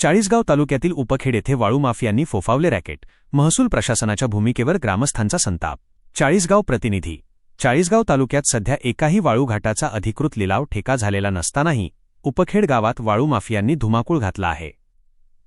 चाळीसगाव तालुक्यातील उपखेड येथे वाळू माफियांनी फोफावले रॅकेट. महसूल प्रशासनाच्या भूमिकेवर ग्रामस्थांचा संताप. चाळीसगाव प्रतिनिधी. चाळीसगाव तालुक्यात सध्या एकाही वाळू घाटाचा अधिकृत लिलाव ठेका झालेला नसतानाही उपखेड गावात वाळू माफियांनी धुमाकूळ घातला आहे.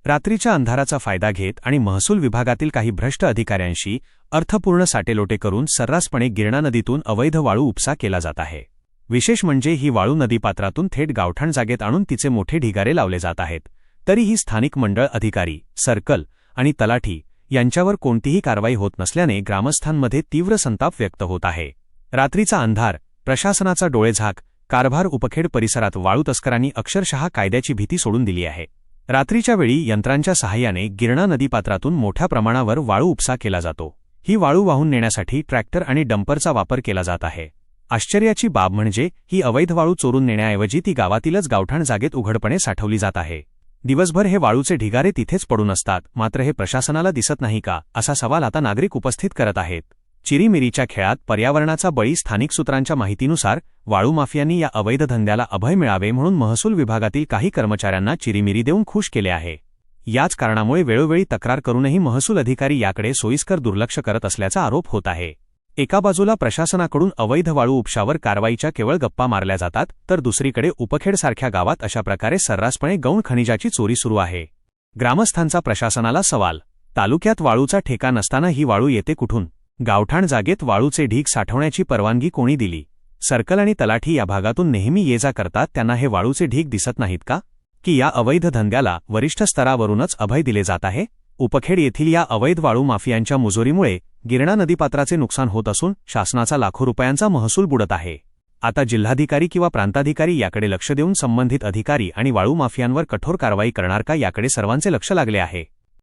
रात्रीच्या अंधाराचा फायदा घेत आणि महसूल विभागातील काही भ्रष्ट अधिकाऱ्यांशी अर्थपूर्ण साटेलोटे करून सर्रासपणे गिरणा नदीतून अवैध वाळू उपसा केला जात आहे. विशेष म्हणजे ही वाळू नदीपात्रातून थेट गावठाण जागेत आणून तिचे मोठे ढिगारे लावले जात आहेत. तरीही स्थानिक मंडळ अधिकारी, सर्कल आणि तलाठी यांच्यावर कोणतीही कारवाई होत नसल्याने ग्रामस्थांमध्ये तीव्र संताप व्यक्त होत आहे. रात्रीचा अंधार, प्रशासनाचा डोळेझाक, कारभार. उपखेड परिसरात वाळू तस्करांनी अक्षरशः कायद्याची भीती सोडून दिली आहे. रात्रीच्या वेळी यंत्रांच्या सहाय्याने गिरणा नदीपात्रातून मोठ्या प्रमाणावर वाळू उपसा केला जातो. ही वाळू वाहून नेण्यासाठी ट्रॅक्टर आणि डंपरचा वापर केला जात आहे. आश्चर्याची बाब म्हणजे ही अवैध वाळू चोरून नेण्याऐवजी ती गावातीलच गावठाण जागेत उघडपणे साठवली जात आहे. दिवसभर हे वाळूचे ढिगारे तिथेच पडून असतात, मात्र हे प्रशासनाला दिसत नाही का, असा सवाल आता नागरिक उपस्थित करत आहेत. चिरीमिरीच्या खेळात पर्यावरणाचा बळी. स्थानिक सूत्रांच्या माहितीनुसार वाळू माफियांनी या अवैध धंद्याला अभय मिळावे म्हणून महसूल विभागातील काही कर्मचाऱ्यांना चिरीमिरी देऊन खुश केले आहे. याच कारणामुळे वेळोवेळी तक्रार करूनही महसूल अधिकारी याकडे सोयीस्कर दुर्लक्ष करत असल्याचा आरोप होत आहे. एका बाजूला प्रशासनाकडून अवैध वाळू उपशावर कारवाईच्या केवळ गप्पा मारल्या जातात, तर दुसरीकडे उपखेडसारख्या गावात अशा प्रकारे सर्रासपणे गौण खनिजाची चोरी सुरू आहे. ग्रामस्थांचा प्रशासनाला सवाल. तालुक्यात वाळूचा ठेका नसताना ही वाळू येते कुठून? गावठाण जागेत वाळूचे ढीग साठवण्याची परवानगी कोणी दिली? सर्कल आणि तलाठी या भागातून नेहमी ये-जा करतात, त्यांना हे वाळूचे ढीग दिसत नाहीत का? की या अवैध धंद्याला वरिष्ठ स्तरावरूनच अभय दिले जात आहे? उपखेड येथील या अवैध वाळू माफियांच्या मुजोरीमुळे गिरणा नदीपात्राचे नुकसान होत असून शासनाचा लाखो रुपयांचा महसूल बुडत आहे. आता जिल्हाधिकारी किंवा प्रांताधिकारी याकडे लक्ष देऊन संबंधित अधिकारी आणि वाळू माफियांवर कठोर कारवाई करणार का, याकडे सर्वांचे लक्ष लागले आहे.